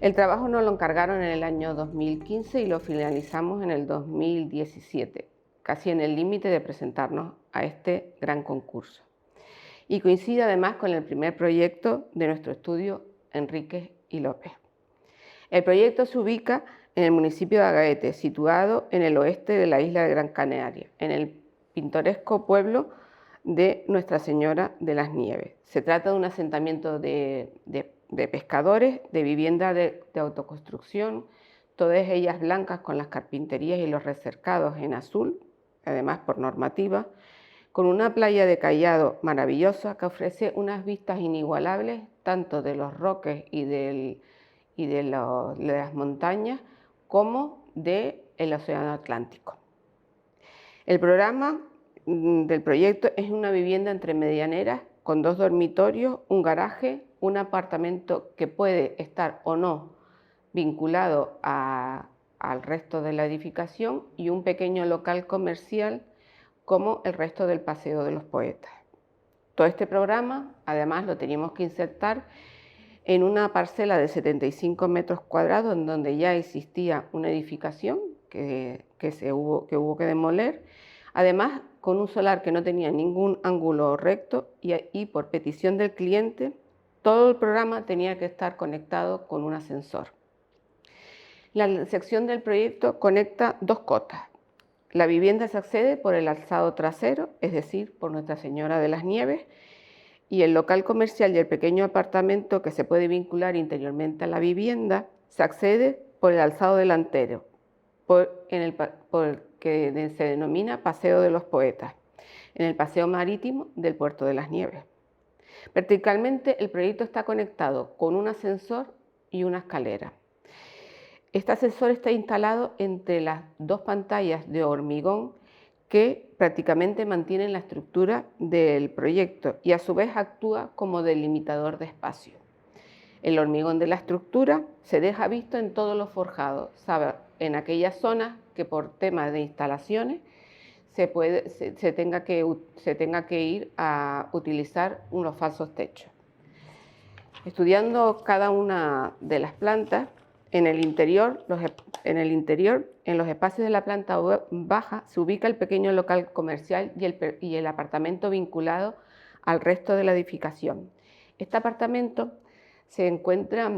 El trabajo nos lo encargaron en el año 2015 y lo finalizamos en el 2017, casi en el límite de presentarnos a este gran concurso. Y coincide además con el primer proyecto de nuestro estudio Enríquez y López. El proyecto se ubica en el municipio de Agaete, situado en el oeste de la isla de Gran Canaria, en el pintoresco pueblo de Nuestra Señora de las Nieves. Se trata de un asentamiento de pescadores, de viviendas de autoconstrucción, todas ellas blancas con las carpinterías y los recercados en azul, además por normativa, con una playa de cayado maravillosa que ofrece unas vistas inigualables tanto de los roques y de las montañas como del océano Atlántico. El programa del proyecto es una vivienda entre medianeras con 2 dormitorios, un garaje, un apartamento que puede estar o no vinculado al resto de la edificación y un pequeño local comercial como el resto del Paseo de los Poetas. Todo este programa, además, lo teníamos que insertar en una parcela de 75 metros cuadrados en donde ya existía una edificación que hubo que demoler, además con un solar que no tenía ningún ángulo recto y por petición del cliente, todo el programa tenía que estar conectado con un ascensor. La sección del proyecto conecta 2 cotas. La vivienda se accede por el alzado trasero, es decir, por Nuestra Señora de las Nieves, y el local comercial y el pequeño apartamento que se puede vincular interiormente a la vivienda se accede por el alzado delantero, por que se denomina Paseo de los Poetas, en el paseo marítimo del Puerto de las Nieves. Verticalmente el proyecto está conectado con un ascensor y una escalera. Este ascensor está instalado entre las 2 pantallas de hormigón que prácticamente mantienen la estructura del proyecto y a su vez actúa como delimitador de espacio. El hormigón de la estructura se deja visto en todos los forjados, en aquellas zonas que por temas de instalaciones se tenga que ir a utilizar unos falsos techos. Estudiando cada una de las plantas, en el interior, en los espacios de la planta baja, se ubica el pequeño local comercial y el apartamento vinculado al resto de la edificación. Este apartamento se encuentra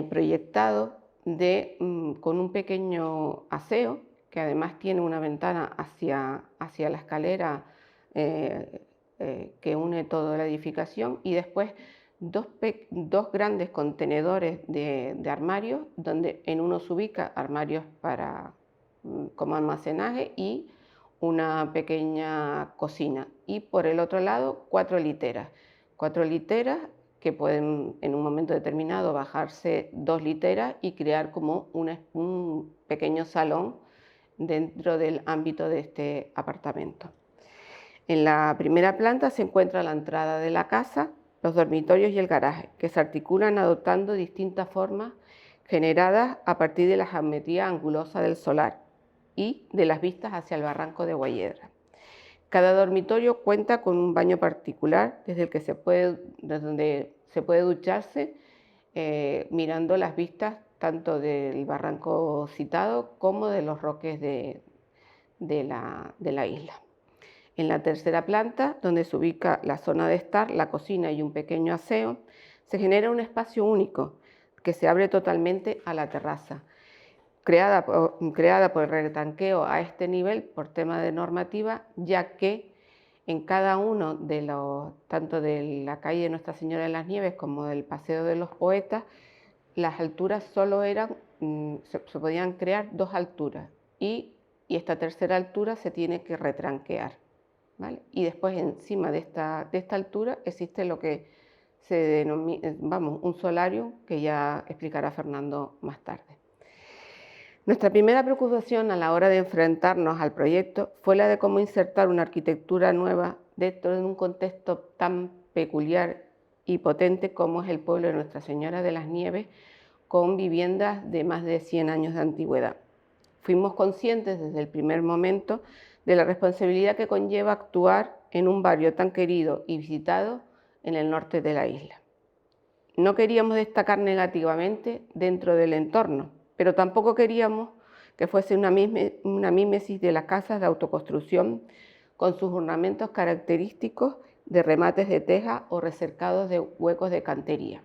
proyectado con un pequeño aseo, que además tiene una ventana hacia la escalera que une toda la edificación, y después dos grandes contenedores de armarios, donde en uno se ubica armarios como almacenaje y una pequeña cocina, y por el otro lado 4 literas que pueden en un momento determinado bajarse 2 literas y crear como un pequeño salón dentro del ámbito de este apartamento. En la primera planta se encuentra la entrada de la casa, los dormitorios y el garaje, que se articulan adoptando distintas formas generadas a partir de la geometría angulosa del solar y de las vistas hacia el barranco de Guayedra. Cada dormitorio cuenta con un baño particular desde donde se puede ducharse mirando las vistas tanto del barranco citado como de los roques de la isla. En la tercera planta, donde se ubica la zona de estar, la cocina y un pequeño aseo, se genera un espacio único que se abre totalmente a la terraza, creada por el retranqueo a este nivel por tema de normativa, ya que en cada uno de tanto de la calle de Nuestra Señora de las Nieves como del Paseo de los Poetas, las alturas solo se podían crear 2 alturas y esta tercera altura se tiene que retranquear, ¿vale? Y después encima de esta altura existe lo que se denomina, un solarium, que ya explicará Fernando más tarde. Nuestra primera preocupación a la hora de enfrentarnos al proyecto fue la de cómo insertar una arquitectura nueva dentro de un contexto tan peculiar y potente como es el pueblo de Nuestra Señora de las Nieves, con viviendas de más de 100 años de antigüedad. Fuimos conscientes desde el primer momento de la responsabilidad que conlleva actuar en un barrio tan querido y visitado en el norte de la isla. No queríamos destacar negativamente dentro del entorno, pero tampoco queríamos que fuese una mímesis de las casas de autoconstrucción con sus ornamentos característicos de remates de teja o recercados de huecos de cantería.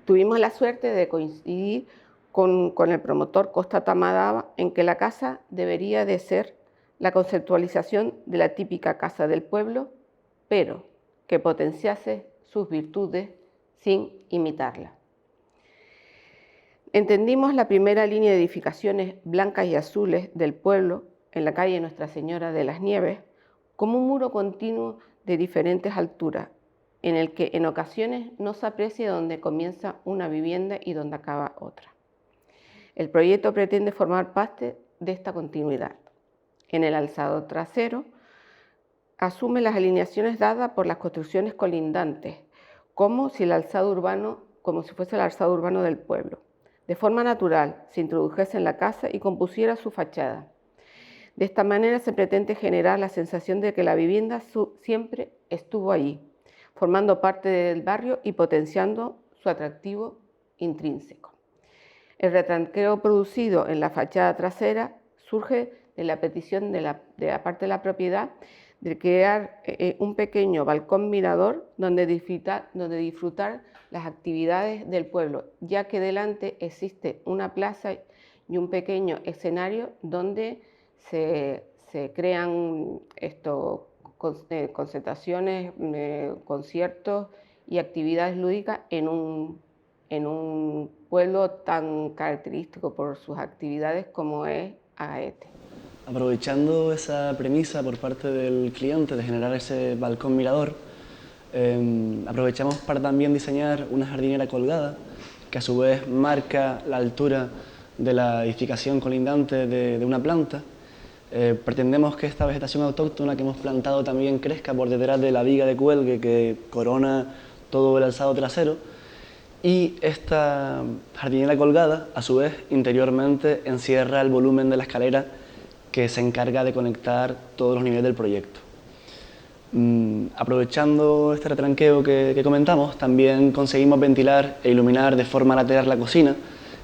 Tuvimos la suerte de coincidir con el promotor Costa Tamadaba en que la casa debería de ser la conceptualización de la típica casa del pueblo, pero que potenciase sus virtudes sin imitarla. Entendimos la primera línea de edificaciones blancas y azules del pueblo en la calle Nuestra Señora de las Nieves como un muro continuo de diferentes alturas, en el que en ocasiones no se aprecia dónde comienza una vivienda y dónde acaba otra. El proyecto pretende formar parte de esta continuidad. En el alzado trasero asume las alineaciones dadas por las construcciones colindantes, como si fuese el alzado urbano del pueblo. De forma natural se introdujese en la casa y compusiera su fachada. De esta manera se pretende generar la sensación de que la vivienda siempre estuvo allí, formando parte del barrio y potenciando su atractivo intrínseco. El retranqueo producido en la fachada trasera surge de la petición de la parte de la propiedad de crear un pequeño balcón mirador donde disfrutar las actividades del pueblo, ya que delante existe una plaza y un pequeño escenario donde se crean concentraciones, conciertos y actividades lúdicas en un pueblo tan característico por sus actividades como es Agaete. Aprovechando esa premisa por parte del cliente de generar ese balcón mirador, aprovechamos para también diseñar una jardinera colgada que a su vez marca la altura de la edificación colindante de una planta. Pretendemos que esta vegetación autóctona que hemos plantado también crezca por detrás de la viga de cuelgue que corona todo el alzado trasero, y esta jardinera colgada, a su vez, interiormente encierra el volumen de la escalera que se encarga de conectar todos los niveles del proyecto. Aprovechando este retranqueo que comentamos, también conseguimos ventilar e iluminar de forma lateral la cocina,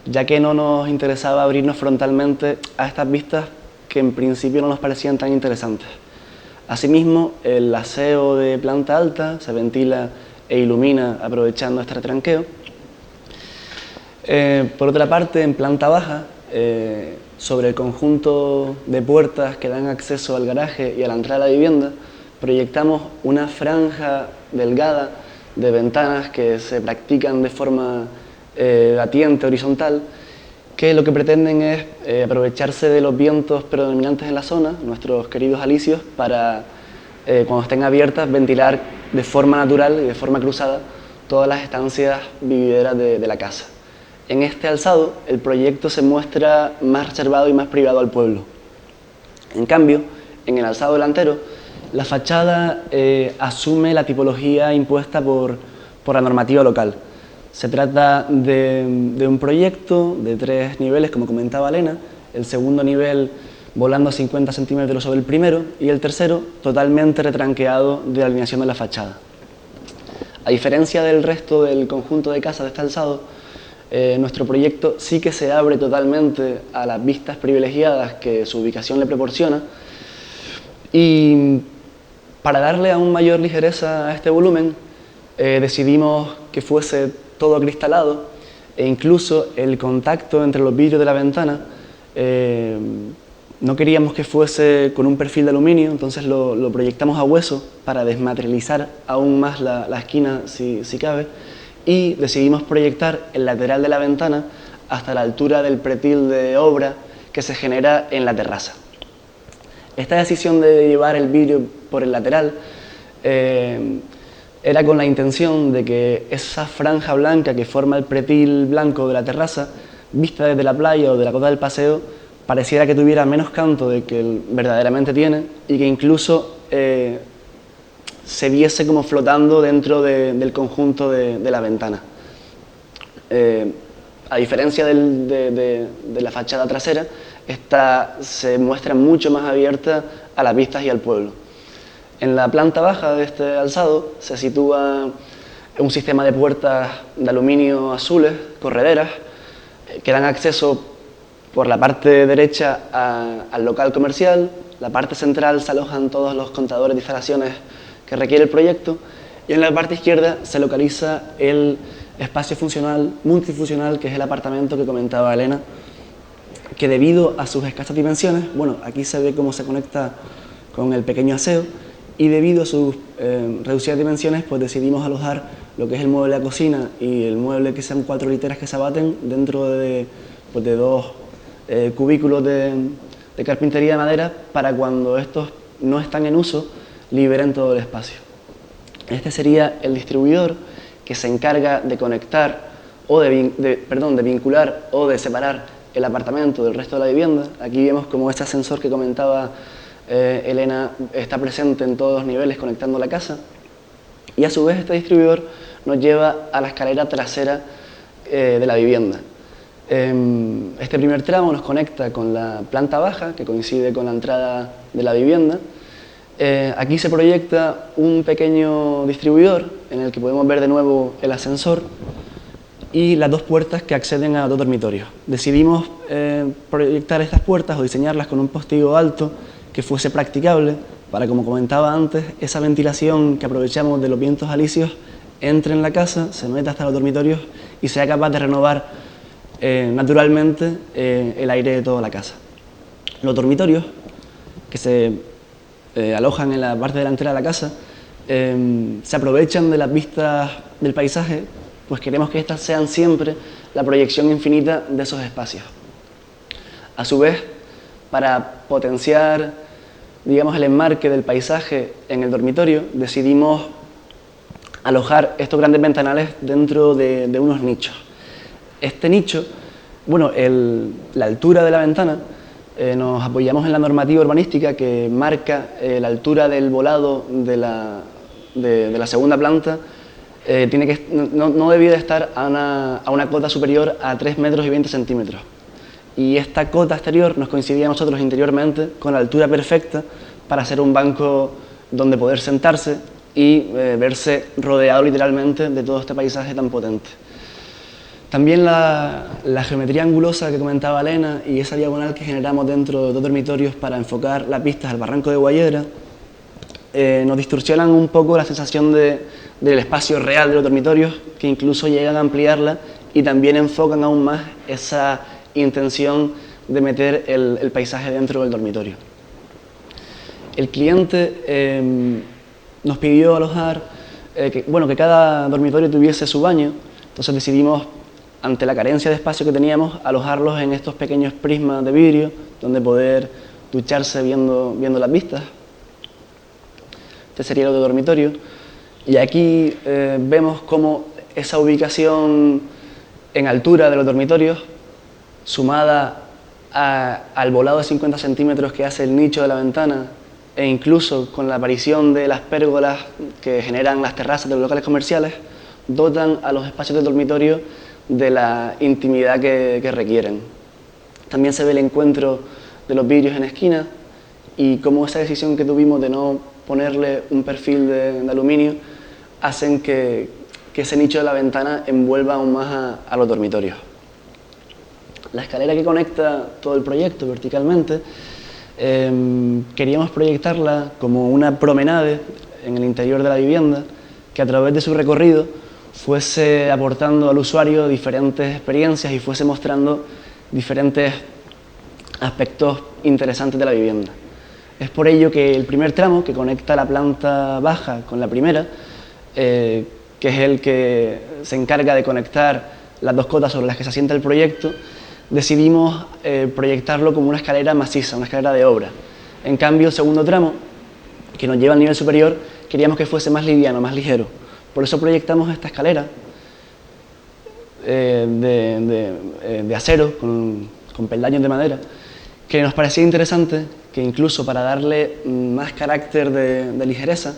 ya que no nos interesaba abrirnos frontalmente a estas vistas que en principio no nos parecían tan interesantes. Asimismo, el aseo de planta alta se ventila e ilumina aprovechando este retranqueo. Por otra parte, en planta baja, sobre el conjunto de puertas que dan acceso al garaje y a la entrada de la vivienda, proyectamos una franja delgada de ventanas que se practican de forma batiente, horizontal, que lo que pretenden es aprovecharse de los vientos predominantes en la zona, nuestros queridos alisios, para cuando estén abiertas ventilar de forma natural y de forma cruzada todas las estancias vivideras de la casa. En este alzado el proyecto se muestra más reservado y más privado al pueblo. En cambio, en el alzado delantero, la fachada asume la tipología impuesta por la normativa local. Se trata de un proyecto de 3 niveles, como comentaba Elena, el segundo nivel volando a 50 centímetros sobre el primero y el tercero totalmente retranqueado de la alineación de la fachada. A diferencia del resto del conjunto de casas de este alzado, nuestro proyecto sí que se abre totalmente a las vistas privilegiadas que su ubicación le proporciona, y para darle aún mayor ligereza a este volumen decidimos que fuese todo acristalado, e incluso el contacto entre los vidrios de la ventana no queríamos que fuese con un perfil de aluminio, entonces lo proyectamos a hueso para desmaterializar aún más la esquina si cabe, y decidimos proyectar el lateral de la ventana hasta la altura del pretil de obra que se genera en la terraza. Esta decisión de llevar el vidrio por el lateral era con la intención de que esa franja blanca que forma el pretil blanco de la terraza, vista desde la playa o de la cota del paseo, pareciera que tuviera menos canto del que verdaderamente tiene, y que incluso se viese como flotando dentro del conjunto de la ventana. A diferencia de la fachada trasera, esta se muestra mucho más abierta a las vistas y al pueblo. En la planta baja de este alzado se sitúa un sistema de puertas de aluminio azules, correderas, que dan acceso por la parte derecha al local comercial. La parte central se alojan todos los contadores de instalaciones que requiere el proyecto, y en la parte izquierda se localiza el espacio funcional, multifuncional, que es el apartamento que comentaba Elena, que debido a sus escasas dimensiones, bueno, aquí se ve cómo se conecta con el pequeño aseo, y debido a sus reducidas dimensiones, pues decidimos alojar lo que es el mueble de la cocina y el mueble que sean 4 literas que se abaten dentro de 2 cubículos de carpintería de madera, para cuando estos no están en uso, liberen todo el espacio. Este sería el distribuidor que se encarga de conectar o de vincular o de separar el apartamento del resto de la vivienda. Aquí vemos como este ascensor que comentaba Elena está presente en todos los niveles conectando la casa, y a su vez este distribuidor nos lleva a la escalera trasera de la vivienda. Este primer tramo nos conecta con la planta baja, que coincide con la entrada de la vivienda. Aquí se proyecta un pequeño distribuidor en el que podemos ver de nuevo el ascensor y las 2 puertas que acceden a 2 dormitorios. Decidimos proyectar estas puertas o diseñarlas con un postigo alto que fuese practicable para, como comentaba antes, esa ventilación que aprovechamos de los vientos alisios entre en la casa, se meta hasta los dormitorios y sea capaz de renovar naturalmente el aire de toda la casa. Los dormitorios, que se alojan en la parte delantera de la casa, se aprovechan de las vistas del paisaje, pues queremos que estas sean siempre la proyección infinita de esos espacios. A su vez, para potenciar, digamos, el enmarque del paisaje en el dormitorio, decidimos alojar estos grandes ventanales dentro de unos nichos. Este nicho, bueno, la altura de la ventana, nos apoyamos en la normativa urbanística que marca la altura del volado de la segunda planta. No debía de estar a una cota superior a 3,20 metros. Y esta cota exterior nos coincidía a nosotros interiormente con la altura perfecta para hacer un banco donde poder sentarse y verse rodeado literalmente de todo este paisaje tan potente. También la geometría angulosa que comentaba Elena y esa diagonal que generamos dentro de 2 dormitorios para enfocar las vistas al barranco de Guayedra nos distorsionan un poco la sensación del espacio real de los dormitorios, que incluso llegan a ampliarla y también enfocan aún más esa intención de meter el paisaje dentro del dormitorio. El cliente nos pidió alojar, que cada dormitorio tuviese su baño, entonces decidimos, ante la carencia de espacio que teníamos, alojarlos en estos pequeños prismas de vidrio donde poder ducharse viendo las vistas. Este sería el otro dormitorio, y aquí vemos cómo esa ubicación en altura de los dormitorios, sumada al volado de 50 centímetros que hace el nicho de la ventana, e incluso con la aparición de las pérgolas que generan las terrazas de los locales comerciales, dotan a los espacios del dormitorio de la intimidad que requieren. También se ve el encuentro de los vidrios en esquina y cómo esa decisión que tuvimos de no ponerle un perfil de aluminio hacen que ese nicho de la ventana envuelva aún más a los dormitorios. La escalera que conecta todo el proyecto verticalmente, queríamos proyectarla como una promenade en el interior de la vivienda que a través de su recorrido fuese aportando al usuario diferentes experiencias y fuese mostrando diferentes aspectos interesantes de la vivienda. Es por ello que el primer tramo, que conecta la planta baja con la primera, que es el que se encarga de conectar las 2 cotas sobre las que se asienta el proyecto, decidimos proyectarlo como una escalera maciza, una escalera de obra. En cambio, el segundo tramo, que nos lleva al nivel superior, queríamos que fuese más liviano, más ligero. Por eso proyectamos esta escalera de acero con peldaños de madera, que nos parecía interesante que incluso para darle más carácter de ligereza,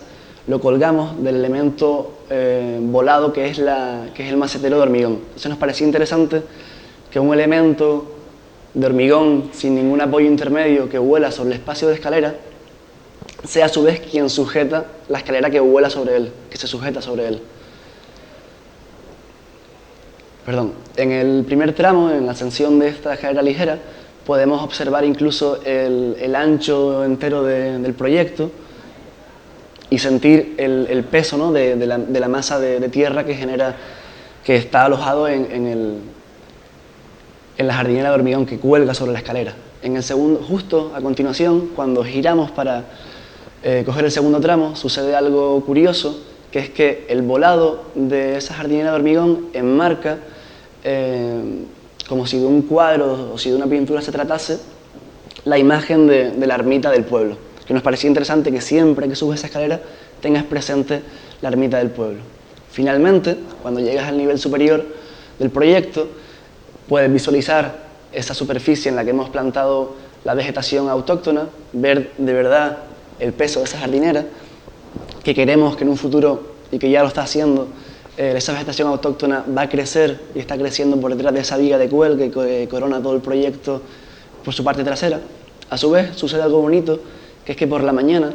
lo colgamos del elemento volado que es el macetero de hormigón. Entonces nos parecía interesante que un elemento de hormigón sin ningún apoyo intermedio que vuela sobre el espacio de escalera sea a su vez quien sujeta la escalera que vuela sobre él, que se sujeta sobre él. En el primer tramo, en la ascensión de esta escalera ligera, podemos observar incluso el ancho entero del proyecto y sentir el peso, ¿no?, de la masa de tierra que está alojado en la jardinera de hormigón que cuelga sobre la escalera. En el segundo, justo a continuación, cuando giramos para coger el segundo tramo, sucede algo curioso, que es que el volado de esa jardinera de hormigón enmarca, como si de un cuadro o si de una pintura se tratase, la imagen de la ermita del pueblo, que nos parecía interesante que siempre que subes esa escalera tengas presente la ermita del pueblo. Finalmente, cuando llegas al nivel superior del proyecto, puedes visualizar esa superficie en la que hemos plantado la vegetación autóctona, ver de verdad el peso de esa jardinera, que queremos que en un futuro, y que ya lo está haciendo, esa vegetación autóctona va a crecer y está creciendo por detrás de esa viga de cuelgue que corona todo el proyecto por su parte trasera. A su vez, sucede algo bonito, que es que por la mañana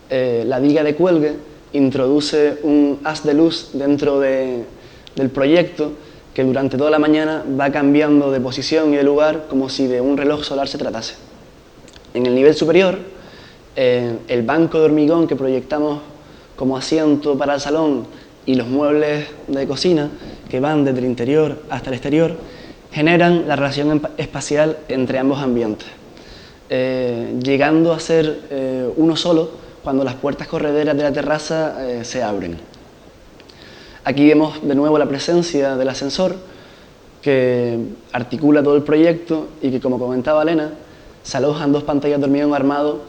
la viga de cuelgue introduce un haz de luz dentro del proyecto que durante toda la mañana va cambiando de posición y de lugar como si de un reloj solar se tratase. En el nivel superior, el banco de hormigón que proyectamos como asiento para el salón y los muebles de cocina que van desde el interior hasta el exterior generan la relación espacial entre ambos ambientes, llegando a ser uno solo cuando las puertas correderas de la terraza se abren. Aquí vemos de nuevo la presencia del ascensor que articula todo el proyecto y que, como comentaba Elena, se alojan dos pantallas de hormigón armado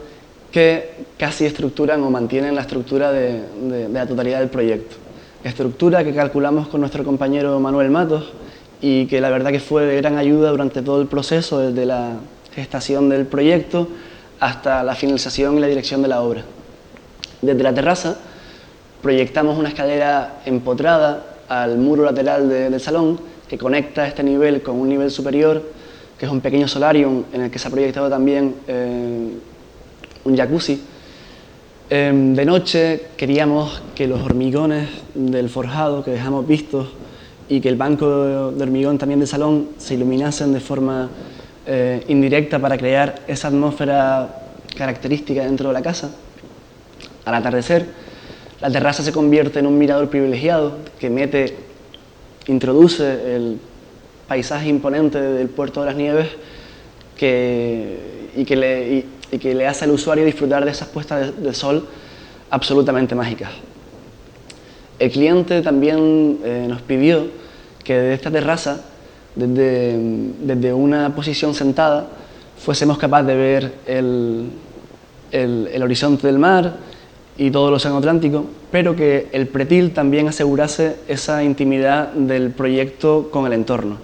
que casi estructuran o mantienen la estructura de la totalidad del proyecto. Estructura que calculamos con nuestro compañero Manuel Matos y que la verdad que fue de gran ayuda durante todo el proceso, desde la gestación del proyecto hasta la finalización y la dirección de la obra. Desde la terraza proyectamos una escalera empotrada al muro lateral del salón que conecta este nivel con un nivel superior, que es un pequeño solarium en el que se ha proyectado también un jacuzzi. De noche queríamos que los hormigones del forjado que dejamos vistos y que el banco de hormigón también del salón se iluminasen de forma indirecta para crear esa atmósfera característica dentro de la casa. Al atardecer, la terraza se convierte en un mirador privilegiado que introduce el paisaje imponente del Puerto de las Nieves y que le hace al usuario disfrutar de esas puestas de sol absolutamente mágicas. El cliente también nos pidió que de esta terraza, desde una posición sentada, fuésemos capaces de ver el horizonte del mar y todo el océano Atlántico, pero que el pretil también asegurase esa intimidad del proyecto con el entorno.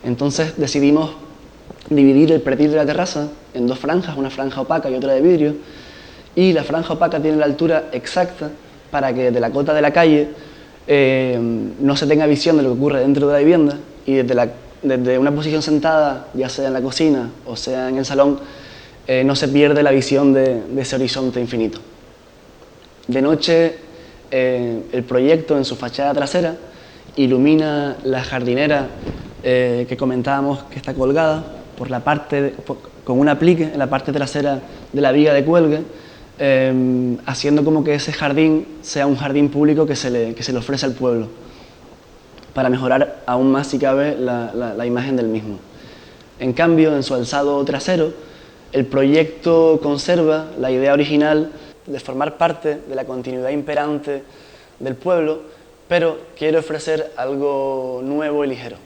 Entonces decidimos dividir el pretil de la terraza en dos franjas, una franja opaca y otra de vidrio, y la franja opaca tiene la altura exacta para que desde la cota de la calle no se tenga visión de lo que ocurre dentro de la vivienda, y desde una posición sentada, ya sea en la cocina o sea en el salón, no se pierde la visión de ese horizonte infinito. De noche, el proyecto en su fachada trasera ilumina la jardinera que comentábamos que está colgada con un aplique en la parte trasera de la viga de cuelgue, haciendo como que ese jardín sea un jardín público que se le ofrece al pueblo, para mejorar aún más, si cabe, la imagen del mismo. En cambio, en su alzado trasero, el proyecto conserva la idea original de formar parte de la continuidad imperante del pueblo, pero quiere ofrecer algo nuevo y ligero.